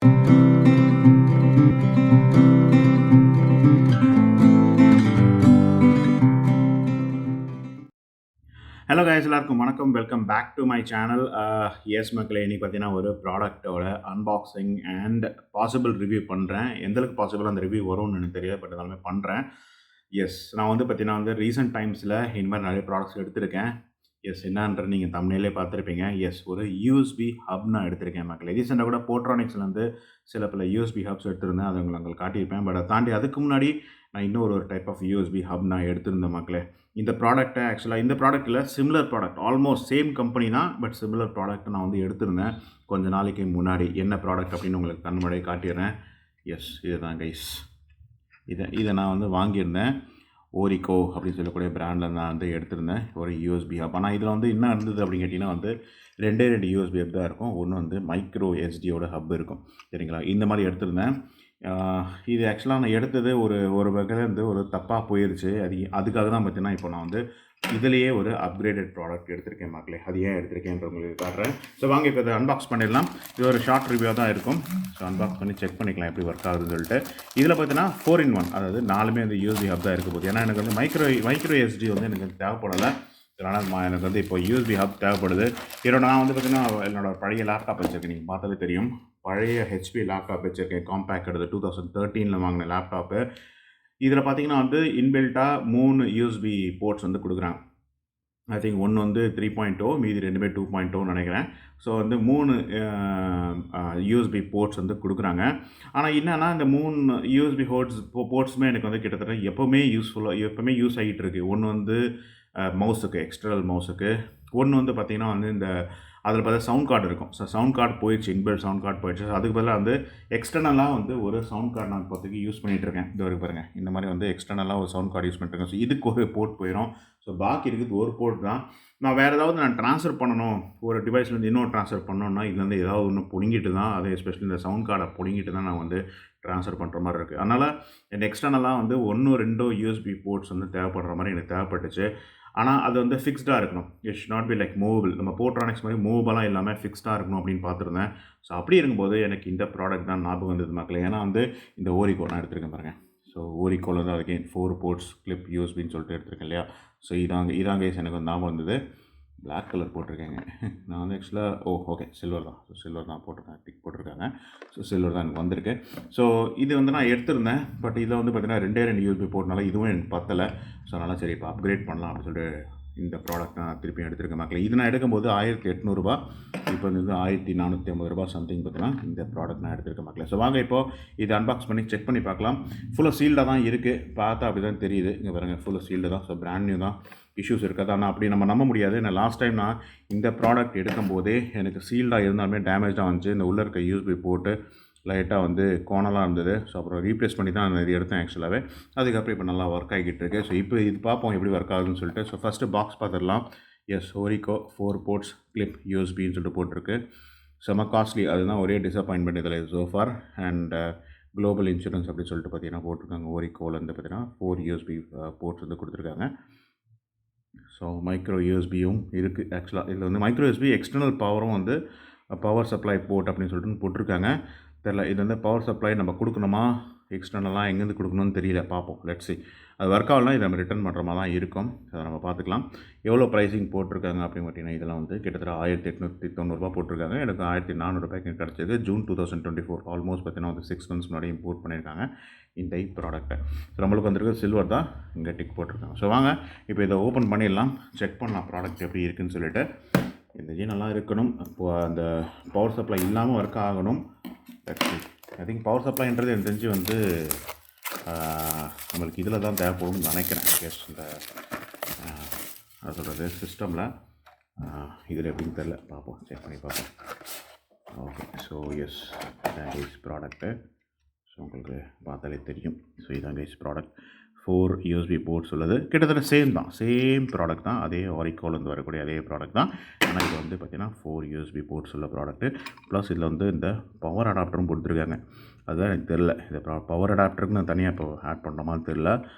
Hello guys, எல்லாருக்கும் வணக்கம். Welcome back to my channel. Yes மக்களே, இன்னைக்கு பார்த்தீங்கன்னா ஒரு ப்ராடக்ட்டோட அன்பாக்சிங் அண்ட் பாசிபிள் ரிவ்யூ பண்ணுறேன். எந்தளவுக்கு பாசிபிள் அந்த ரிவ்யூ வரும்னு எனக்கு தெரியல, பட் எல்லாமே பண்ணுறேன். எஸ், நான் வந்து பார்த்தீங்கன்னா வந்து ரீசெண்ட் டைம்ஸில் இந்த மாதிரி நிறைய ப்ராடக்ட்ஸ் எடுத்திருக்கேன். எஸ், என்னன்றது நீங்கள் தம்ப்நெயிலே பார்த்துருப்பீங்க. எஸ், ஒரு யூஎஸ்பி ஹப் நான் எடுத்திருக்கேன் மக்களே. ரீசெண்டாக கூட போட்ரானிக்ஸ்லேருந்து சில பல யூஎஸ்பி ஹப்ஸ் எடுத்திருந்தேன், அதை உங்களுக்கு காட்டியிருப்பேன். பட் அதை தாண்டி அதுக்கு முன்னாடி நான் இன்னொரு டைப் ஆஃப் யூஎஸ்பி ஹப் நான் எடுத்திருந்தேன் மக்களே. இந்த ப்ராடக்ட்டை ஆக்சுவலாக இந்த ப்ராடக்ட்டில் similar product, almost same company தான், பட் சிமிலர் ப்ராடக்ட் நான் வந்து எடுத்திருந்தேன் கொஞ்சம் நாளைக்கு முன்னாடி. என்ன ப்ராடக்ட் அப்படின்னு உங்களுக்கு கண்முறையை காட்டிடுறேன். எஸ், இதுதான் கைஸ். இதை நான் வந்து வாங்கியிருந்தேன். ஓரிகோ அப்படின்னு சொல்லக்கூடிய பிராண்டில் நான் வந்து எடுத்திருந்தேன் ஒரு யூஎஸ்பி ஹப். ஆனால் இதில் வந்து என்ன இருந்தது அப்படின்னு கேட்டிங்கன்னா வந்து ரெண்டு யூஎஸ்பி ஹப் தான் இருக்கும். ஒன்று வந்து மைக்ரோ எஸ்டியோட ஹப் இருக்கும், சரிங்களா. இந்த மாதிரி எடுத்திருந்தேன். இது ஆக்சுவலாக நான் எடுத்தது ஒரு வகையில் இருந்து ஒரு தப்பாக போயிடுச்சு. அதுக்காக தான் பார்த்தீங்கன்னா இப்போ நான் வந்து இதிலேயே ஒரு அப்கிரேடட் ப்ராடக்ட் எடுத்திருக்கேன் மக்களே. அது ஏன் எடுத்திருக்கேன்றவங்களுக்கு காட்டுறேன். ஸோ வாங்க இப்போ இதை அன்பாக்ஸ் பண்ணிடலாம். இது ஒரு ஷார்ட் ரிவ்யூ தான் இருக்கும். ஸோ அன்பாக்ஸ் பண்ணி செக் பண்ணிக்கலாம் எப்படி ஒர்க் ஆகுதுன்னு சொல்லிட்டு. இதில் பார்த்தீங்கன்னா 4-in-1, அதாவது 4மே வந்து யூஎஸ்பி ஹப் தான் இருக்க போகுது. ஏன்னா எனக்கு வந்து மைக்ரோ எஸ்டி வந்து எனக்கு தேவைப்படலை. அதனால் எனக்கு வந்து இப்போ யூஎஸ்பி ஹப் தேவைப்படுது. இதோட நான் வந்து பார்த்தீங்கன்னா என்னோடய பழைய லேப்டாப் வச்சுருக்கேன், நீங்கள் பார்த்தாலே தெரியும். பழைய ஹெச்பி லேப்டாப் வச்சுருக்கேன், காம்பேக்ட். எடுத்து 2013 வாங்கின லேப்டாப்பு. இதில் பார்த்தீங்கன்னா வந்து இன்பில்ட்டாக 3 யூஎஸ்பி போர்ட்ஸ் வந்து கொடுக்குறாங்க. ஐ திங்க் ஒன்று வந்து 3.0, மீதி 2 2.0 நினைக்கிறேன். ஸோ வந்து 3 யூஎஸ்பி போர்ட்ஸ் வந்து கொடுக்குறாங்க. ஆனால் என்னென்னா இந்த 3 யூஎஸ்பி போர்ட்ஸுமே எனக்கு வந்து கிட்டத்தட்ட எப்போவுமே யூஸ் ஆகிட்டு இருக்குது. ஒன்று வந்து மவுஸுக்கு, எக்ஸ்டர்னல் மவுஸுக்கு. ஒன்று வந்து பார்த்திங்கன்னா வந்து இந்த அதில் பார்த்தா சவுண்ட் கார்டு இருக்கும். ஸோ சவுண்ட் கார்டு போயிடுச்சு, இன்பில்ட் சவுண்ட் கார்டு போயிடுச்சு. ஸோ அதுக்கு பதிலாக வந்து எக்ஸ்டர்னலாக வந்து ஒரு சவுண்ட் கார்டு நான் இப்போதைக்கு யூஸ் பண்ணிகிட்ருக்கேன். இது வரைக்கும் பாருங்கள், இந்த மாதிரி வந்து எக்ஸ்டர்னலாக ஒரு சவுண்ட் கார்டு யூஸ் பண்ணிட்டுருக்கேன். ஸோ இதுக்கு ஒரு போர்ட் போயிடும். ஸோ பாக்கி இருக்குது ஒரு போர்ட் தான். நான் வேறு ஏதாவது நான் ட்ரான்ஸ்ஃபர் பண்ணணும், ஒரு டிவைஸ்லேருந்து இன்னொரு ட்ரான்ஸ்ஃபர் பண்ணணுன்னா இதுலேருந்து ஏதாவது ஒன்று பிடுங்கிட்டு தான், அது எஸ்பெஷலி இந்த சவுண்ட் கார்டை பிடுங்கிட்டு தான் நான் வந்து ட்ரான்ஸ்ஃபர் பண்ணுற மாதிரி இருக்குது. அதனால் எனக்கு எக்ஸ்டர்னலாக வந்து 1-2 யூஎஸ்பி போர்ட்ஸ் வந்து தேவைப்படுற மாதிரி எனக்கு தேவைப்பட்டுச்சு. ஆனால் அது வந்து ஃபிக்ஸ்டாக இருக்கணும். It should not be like movable. நம்ம போட்ரானிக்ஸ் மாதிரி மூவபலாக இல்லாமல் ஃபிக்ஸ்டாக இருக்கணும் அப்படின்னு பார்த்துருந்தேன். ஸோ அப்படி இருக்கும்போது எனக்கு இந்த ப்ராடக்ட் தான் ஞாபகம் வந்தது மக்களே. ஏன்னா வந்து இந்த ஓரிகோ நான் எடுத்திருக்கேன் பாருங்கள். ஸோ ஓரிகோவில் தான் அதுக்கு 4 போர்ட்ஸ் கிளிப் யூஎஸ்பின்னு சொல்லிட்டு எடுத்திருக்கேன் இல்லையா. ஸோ இதாங்க எனக்கு வந்து ஞாபகம் வந்தது. பிளாக் கலர் போட்டிருக்கேங்க. நான் வந்து ஆக்சுவலாக ஓகே சில்வர் தான். ஸோ சில்வர் தான் போட்டிருக்கேன், டிக் போட்டிருக்காங்க. ஸோ சில்வர் தான் எனக்கு வந்திருக்கு. ஸோ இது வந்து நான் எடுத்திருந்தேன். பட் இதில் வந்து பார்த்தீங்கன்னா 2 யூஎஸ்பி போர்ட்னால இதுவும் எனக்கு பத்தலை. ஸோ அதனால் சரி இப்போ அப்கிரேட் பண்ணலாம் அப்படின்னு சொல்லிட்டு இந்த ப்ராடக்ட் நான் திருப்பி எடுத்திருக்கேன் மக்களே. இது நான் எடுக்கும்போது 1800 இப்போ வந்து 1450 சம்திங் பார்த்தீங்கன்னா இந்த ப்ராடக்ட் நான் எடுத்திருக்கேன் மக்களே. ஸோ வாங்க இப்போது இதை அன்பாக்ஸ் பண்ணி செக் பண்ணி பார்க்கலாம். ஃபுல்லாக சீல்டாக தான் இருக்குது, பார்த்தா அப்படி தான் தெரியுது. இங்கே பாருங்கள், ஃபுல்லாக சீல்டு தான். ஸோ பிராண்ட் நியூ தான், இஷ்யூஸ் இருக்காது. ஆனால் அப்படி நம்ம நம்ப முடியாது. நான் லாஸ்ட் டைம் நான் இந்த ப்ராடக்ட் எடுக்கும்போதே எனக்கு சீல்டாக இருந்தாலுமே டேமேஜாக வந்துச்சு. இந்த உள்ளே இருக்க யூஎஸ்பி போட்டு லைட்டாக வந்து கோணலாக இருந்தது. ஸோ அப்புறம் ரீப்ளேஸ் பண்ணி தான் நான் இது எடுத்தேன் ஆக்சுவலாகவே. அதுக்கப்புறம் இப்போ நல்லா ஒர்க் ஆகிட்டு இருக்கு. ஸோ இப்போ இது பார்ப்போம் எப்படி ஒர்க் ஆகுதுன்னு சொல்லிட்டு. ஸோ ஃபஸ்ட்டு பாக்ஸ் பார்த்துடலாம். எஸ், ஓரிகோ 4 போர்ட்ஸ் கிளிப் யூஎஸ்பின்னு சொல்லிட்டு போட்டிருக்கு. செம காஸ்ட்லி, அதுதான் ஒரே டிசப்பாயின்மெண்ட் இதில் சோஃபார். அண்ட் குளோபல் இன்சூரன்ஸ் அப்படின்னு சொல்லிட்டு பார்த்தீங்கன்னா போட்டிருக்காங்க. ஓரிகோலேருந்து பார்த்தீங்கன்னா 4 யூஎஸ்பி போர்ட்ஸ் வந்து கொடுத்துருக்காங்க. ஸோ மைக்ரோ யூஎஸ்பியும் இருக்குது ஆக்சுவலாக. இதில் வந்து மைக்ரோ யூஎஸ்பி எக்ஸ்டர்னல் பவரும் வந்து பவர் சப்ளை போர்ட் அப்படின்னு சொல்லிட்டு போட்டிருக்காங்க. தெரில, இது வந்து பவர் சப்ளை நம்ம கொடுக்கணுமா, எக்ஸ்டர்னலாக எங்கேருந்து கொடுக்கணும்னு தெரியல. பார்ப்போம், லெட்ஸ் சி. அது ஒர்க் ஆகலாம், இதை நம்ம ரிட்டர்ன் பண்ணுற மாதிரி தான் இருக்கும். அதை நம்ம பார்த்துக்கலாம். எவ்வளோ ப்ரைஸிங் போட்டிருக்காங்க அப்படின்னு பார்த்தீங்கன்னா இதெல்லாம் வந்து கிட்டத்தட்ட 1890 போட்டிருக்காங்க. எனக்கு 1400 கிடச்சிது. ஜூன் 2024, ஆல்மோஸ்ட் பார்த்தீங்கன்னா வந்து 6 months முன்னாடி இம்போர்ட் பண்ணியிருக்காங்க இந்த ப்ராடக்ட்டை. ஸோ நம்மளுக்கு வந்துருக்கு சில்வர் தான், இங்கே டிக் போட்டிருக்காங்க. ஸோ வாங்க இப்போ இதை ஓப்பன் பண்ணிடலாம், செக் பண்ணலாம் ப்ராடக்ட் எப்படி இருக்குதுன்னு சொல்லிட்டு. இந்த ஜி நல்லா இருக்கணும். இப்போது அந்த பவர் சப்ளை இல்லாமல் ஒர்க் ஆகணும். ஐ திங்க் பவர் சப்ளைன்றது எனக்கு தெரிஞ்சு வந்து நம்மளுக்கு இதில் தான் தேவைப்படும்னு நினைக்கிறேன். கேஸ் இந்த அதை சொல்கிறது சிஸ்டமில் இதில் எப்படின்னு தெரில, பார்ப்போம், செக் பண்ணி பார்ப்போம். ஓகே, ஸோ எஸ், இதான் கைஸ் ப்ராடக்ட்டு. ஸோ உங்களுக்கு பார்த்தாலே தெரியும். ஸோ இதான் கைஸ் ப்ராடக்ட். 4 யூஎஸ்பி போர்ட்ஸ் உள்ளது. கிட்டத்தட்ட சேம் ப்ராடக்ட் தான். அதே ஓரிகோலேருந்து வரக்கூடிய அதே ப்ராடக்ட் தான். ஆனால் இது வந்து பார்த்திங்கன்னா 4 யூஎஸ்பி போர்ட்ஸ் உள்ள ப்ராடக்ட்டு. ப்ளஸ் இதில் வந்து இந்த பவர் அடாப்டரும் கொடுத்துருக்காங்க. அதுதான் எனக்கு தெரில, இந்த பவர் அடாப்டருக்கு நான் தனியாக இப்போ ஆட் பண்ணுற மாதிரி தெரில.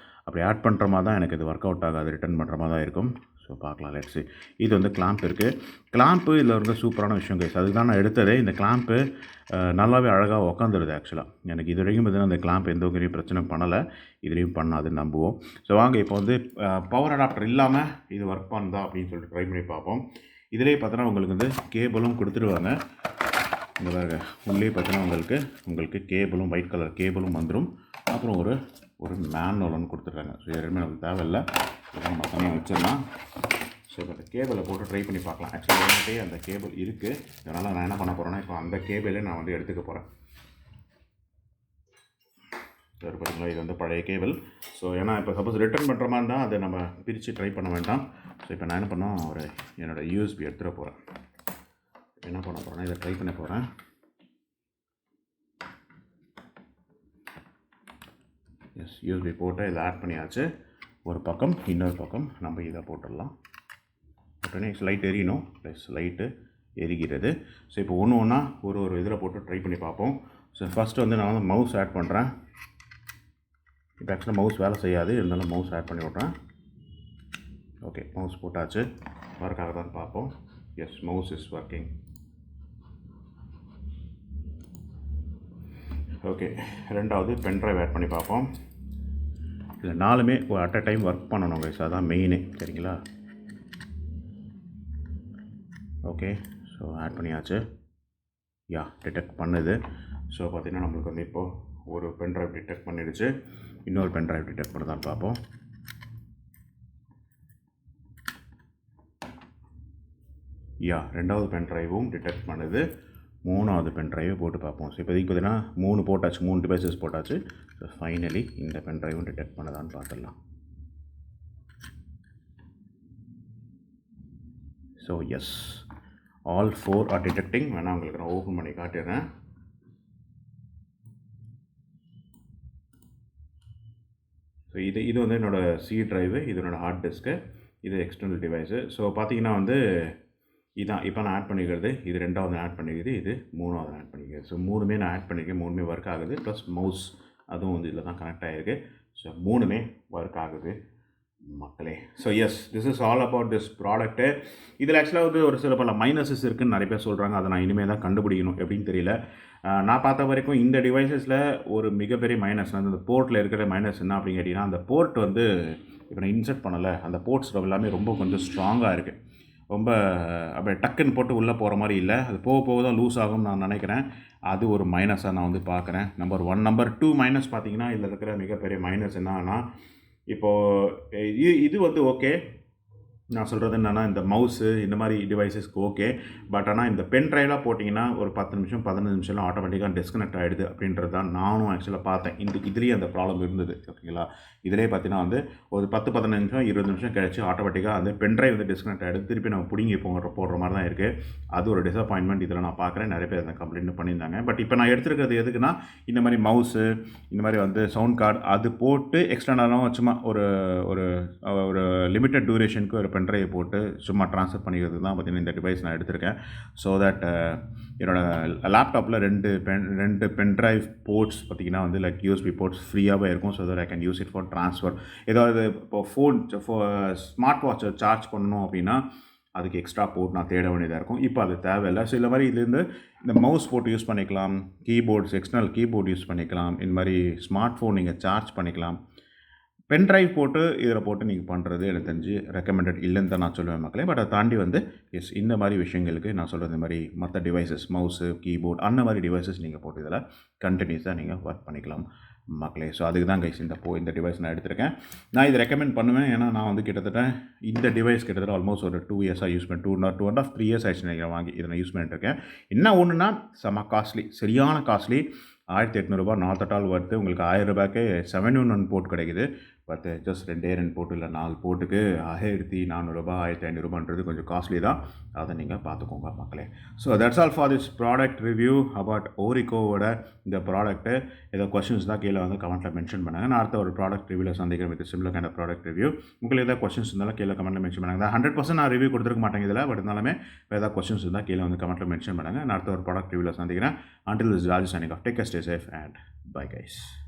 அப்படி ஆட் பண்ணுற மாதிரி தான் எனக்கு இது ஒர்க் அவுட் ஆகாது, ரிட்டர்ன் பண்ணுற மாதிரி தான் இருக்கும். ஸோ பார்க்கலாம் லெட்ஸ். இது வந்து கிளாம்ப் இருக்குது. கிளாம்ப்பு இதில் வந்து சூப்பரான விஷயம் கைஸ். அதுக்கு தான் நான் எடுத்தது. இந்த கிளாம்ப்பு நல்லாவே அழகாக உக்காந்துருது ஆக்சுவலாக. எனக்கு இது வரைக்கும் பார்த்தீங்கன்னா அந்த கிளாம்ப் எந்த ஒரு பிரச்சனை பண்ணலை. இதுலேயும் பண்ணாதுன்னு நம்புவோம். ஸோ வாங்க இப்போ வந்து பவர் அடாப்டர் இல்லாமல் இது ஒர்க் பண்ணுதா அப்படின்னு சொல்லிட்டு ட்ரை பண்ணி பார்ப்போம். இதிலே பார்த்தோன்னா உங்களுக்கு வந்து கேபிளும் கொடுத்துருவாங்க. இந்த பாருங்க உள்ளே பார்த்தோன்னா உங்களுக்கு கேபிளும் ஒயிட் கலர் கேபிளும் வந்துடும். அப்புறம் ஒரு மேனுவல் ஒன்று கொடுத்துட்றாங்க. ஸோ எதுவுமே நமக்கு தேவையில்லை. இதெல்லாம் நம்ம தனியாக வச்சிடலாம். ஸோ இப்போ அந்த கேபிளை போட்டு ட்ரை பண்ணி பார்க்கலாம். ஆக்சுவலி என்கிட்டே அந்த கேபிள் இருக்குது. அதனால் நான் என்ன பண்ண போகிறேன்னா இப்போ அந்த கேபிளே நான் வந்து எடுத்துக்க போகிறேன். சரி பார்த்தீங்களா, இது வந்து பழைய கேபிள். ஸோ ஏன்னா இப்போ சப்போஸ் ரிட்டர்ன் பண்ணுற மாதிரி இருந்தால் அதை நம்ம பிரித்து ட்ரை பண்ண வேண்டாம். ஸோ இப்போ நான் என்ன பண்ணோம், என்னோடய யூஎஸ்பி எடுத்துகிட்டு போகிறேன். என்ன பண்ண போகிறேன்னா இதை ட்ரை பண்ண போகிறேன். எஸ், யூஎஸ்பி போட்டு இதை ஆட் பண்ணியாச்சு. ஒரு பக்கம், இன்னொரு பக்கம் நம்ம இதை போட்டுடலாம். உடனே லைட் எரியணும். ப்ளஸ் லைட்டு எரிகிறது. ஸோ இப்போ ஒன்று ஒன்றா ஒரு இதில் போட்டு ட்ரை பண்ணி பார்ப்போம். ஸோ ஃபஸ்ட்டு வந்து நான் வந்து மவுஸ் ஆட் பண்ணுறேன். இப்போ ஆக்சுவலாக மவுஸ் வேலை செய்யாது, இருந்தாலும் மவுஸ் ஆட் பண்ணி விட்றேன். ஓகே, மவுஸ் போட்டாச்சு. ஒர்க் ஆகுதான்னு பார்ப்போம். Yes, mouse is working. Okay, ரெண்டாவது பென்ட்ரைவ் ஆட் பண்ணி பார்ப்போம். இல்லை நாலுமே அட் அ டைம் ஒர்க் பண்ணணும் கைஸ், அதுதான் மெயினே. சரிங்களா? ஓகே, ஸோ ஆட் பண்ணியாச்சு. யா, டிடெக்ட் பண்ணுது. ஸோ பார்த்திங்கன்னா நம்மளுக்கு வந்து இப்போது ஒரு பென்ட்ரைவ் டிடெக்ட் பண்ணிடுச்சு. இன்னொரு பென்ட்ரைவ் டிடெக்ட் பண்ணுதான்னு பார்ப்போம். யா, ரெண்டாவது பென்ட்ரைவும் டிடெக்ட் பண்ணுது. மூணாவது பென்ட்ரைவை போட்டு பார்ப்போம். ஸோ இப்போதைக்கு பார்த்தீங்கன்னா 3 போட்டாச்சு, 3 டிவைசஸ் போட்டாச்சு. ஸோ ஃபைனலி இந்த பென்ட்ரைவும் டிடெக்ட் பண்ணதான்னு பார்த்துடலாம். So yes, all 4 are detecting. வேணால் உங்களுக்கு நான் ஓப்பன் பண்ணி காட்டிடுறேன். ஸோ இது வந்து என்னோடய சி ட்ரைவு, இது என்னோடய ஹார்ட் டிஸ்க்கு, இது எக்ஸ்டர்னல் டிவைஸு. ஸோ பார்த்தீங்கன்னா வந்து இதான் இப்போ நான் ஆட் பண்ணிக்கிறது. இது ரெண்டாவது ஆட் பண்ணிக்கிறது, இது மூணாவது ஆட் பண்ணிக்கிறது. ஸோ மூணுமே நான் ஆட் பண்ணிக்கிறேன். மூணுமே ஒர்க் ஆகுது. ப்ளஸ் மவுஸ் அதுவும் வந்து இதில் தான் கனெக்ட் ஆகிருக்கு. ஸோ மூணுமே ஒர்க் ஆகுது மக்களே. So yes, this is all about this product. இதில் ஆக்சுவலாக வந்து ஒரு சில பல மைனஸஸ் இருக்குதுன்னு நிறைய பேர் சொல்கிறாங்க. அதை நான் இனிமேல் தான் கண்டுபிடிக்கணும் எப்படின்னு தெரியல. நான் பார்த்த வரைக்கும் இந்த டிவைசஸில் ஒரு மிகப்பெரிய மைனஸ் வந்து அந்த போர்ட்டில் இருக்கிற மைனஸ் என்ன அப்படின்னு கேட்டிங்கன்னா, அந்த போர்ட் வந்து இப்போ நான் இன்சர்ட் பண்ணலை. அந்த போர்ட்ஸ் எல்லாமே ரொம்ப கொஞ்சம் ஸ்ட்ராங்காக இருக்குது. ரொம்ப அப்படியே டக்குன்னு போட்டு உள்ளே போகிற மாதிரி இல்லை. அது போக போக தான் லூஸ் ஆகும்னு நான் நினைக்கிறேன். அது ஒரு மைனஸாக நான் வந்து பார்க்குறேன். நம்பர் 1. நம்பர் 2 மைனஸ் பார்த்திங்கன்னா, இதில் இருக்கிற மிகப்பெரிய மைனஸ் என்னன்னா, இப்போது இது வந்து ஓகே. நான் சொல்கிறது என்னென்னா, இந்த மவுஸு இந்த மாதிரி டிவைசஸ்க்கு ஓகே. பட் ஆனால் இந்த பென் ட்ரைவ்லாம் போட்டிங்கன்னா ஒரு 10 நிமிஷம் 15 நிமிஷம்லாம் ஆட்டோமேட்டிக்காக டிஸ்கனெக்ட் ஆகிடுது அப்படின்றது தான் நானும் ஆக்சுவலாக பார்த்தேன். இதுலேயும் அந்த ப்ராப்ளம் இருந்தது. ஓகேங்களா? இதிலே பார்த்தீங்கன்னா வந்து ஒரு 10-15 நிமிஷம் 20 நிமிஷம் கழிச்சு ஆட்டோமேட்டிக்காக அந்த பென் ட்ரைவ் வந்து டிஸ்கனெக்ட் ஆகிடுது. திருப்பி நம்ம பிடிங்கி போடுற மாதிரி தான் இருக்குது. அது ஒரு டிசப்பாயின்மெண்ட் இதில் நான் பார்க்குறேன். நிறைய பேர் அந்த கம்ப்ளைண்ட் பண்ணியிருந்தாங்க. பட் இப்போ நான் எடுத்துருக்கிறது எதுக்குன்னா, இந்த மாதிரி மவுஸு இந்த மாதிரி வந்து சவுண்ட் கார்டு அது போட்டு எக்ஸ்டர்னலாகவும் சும்மா ஒரு லிமிட்டட் டியூரேஷனுக்கு ஒரு பென்ட்ரைவை போட்டு சும்மா ட்ரான்ஸ்ஃபர் பண்ணிக்கிறது தான் பார்த்திங்கன்னா இந்த டிவைஸ் நான் எடுத்திருக்கேன். ஸோ தட் என்னோடய லேப்டாப்பில் ரெண்டு பென்ட்ரைவ் போர்ட்ஸ் பார்த்திங்கன்னா வந்து லைக் யூஎஸ்பி போர்ட்ஸ் ஃப்ரீயாகவே இருக்கும். So that I can use it for transfer. ஏதாவது இப்போ ஸ்மார்ட் வாட்சை சார்ஜ் பண்ணணும் அப்படின்னா அதுக்கு எக்ஸ்ட்ரா போர்ட் நான் தேட வேண்டியதாக இருக்கும். இப்போ அது தேவையில்லை. ஸோ இந்த மாதிரி இதுலேருந்து இந்த மவுஸ் போட்டு யூஸ் பண்ணிக்கலாம், கீபோர்ட்ஸ் எக்ஸ்டர்னல் கீபோர்டு யூஸ் பண்ணிக்கலாம், இந்த மாதிரி ஸ்மார்ட் ஃபோன் நீங்கள் சார்ஜ் பண்ணிக்கலாம். பென்ட்ரைவ் போட்டு இதில் போட்டு நீங்கள் பண்ணுறது எனக்கு தெரிஞ்சு ரெக்கமெண்டட் இல்லைன்னு தான் நான் சொல்லுவேன் மக்களே. பட் அதை தாண்டி வந்து எஸ், இந்த மாதிரி விஷயங்களுக்கு நான் சொல்கிறது இந்த மாதிரி மற்ற டிவைசஸ் மவுஸு கீபோர்டு அந்த மாதிரி டிவைசஸ் நீங்கள் போட்டு இதில் கண்டினியூஸாக நீங்கள் ஒர்க் பண்ணிக்கலாம் மக்களே. ஸோ அதுக்கு தான் கைஸ் இந்த டிவைஸ் நான் எடுத்திருக்கேன். நான் இதை ரெக்கமெண்ட் பண்ணுவேன். ஏன்னா நான் வந்து கிட்டத்தட்ட இந்த டிவைஸ் கிட்டத்தட்ட ஆல்மோஸ்ட் ஒரு 2 இயர்ஸாக யூஸ் பண்ணி 2.5 3 இயர்ஸ் ஆயிடுச்சு நினைக்கிறேன் வாங்கி இதை நான் யூஸ் பண்ணிட்டுருக்கேன். என்ன ஒன்றுனா செம காஸ்ட்லி, சரியான காஸ்ட்லி. 1800 நாட் அட் ஆல் வருது. உங்களுக்கு 1000 ரூபாய்க்கு 7-in-1 போர்ட் கிடைக்குது. பட் ஜஸ்ட் 2 போர்ட்டு இல்லை 4 போர்ட்டுக்கு 1400 ரூபா 1500 கொஞ்சம் காஸ்ட்லி தான். அதை நீங்கள் பார்த்துக்கோங்க மக்களே. So that's all for this product review about ஓரிக்கோவோட இந்த ப்ராடக்ட்டு. ஏதோ கொஸ்டின்ஸ் தான் கீழே வந்து கமெண்ட்டில் மென்ஷன் பண்ணுங்கள். நான் அடுத்த ஒரு ப்ராடக்ட் ரிவ்யூவில் சந்திக்கிறேன் with similar kind of product review. உங்களுக்கு ஏதாவது கொஸ்டின்ஸ் இருந்தாலும் கீழே கமெண்ட்டில் மென்ஷன் பண்ணுங்கள். 100% நான் ரிவ்யூ கொடுத்துருக்க மாட்டேங்க இதில். பட் இருந்தாலுமே இப்போ ஏதாவது கொஸ்டின்ஸ் இருந்தால் கீழே வந்து கமெண்ட்டில் மென்ஷன் பண்ணுங்கள். நான் அடுத்த ஒரு ப்ராடக்ட் ரிவ்யூவில் சந்திக்கிறேன். Until this is Raj signing off. Take care, stay safe, and bye guys.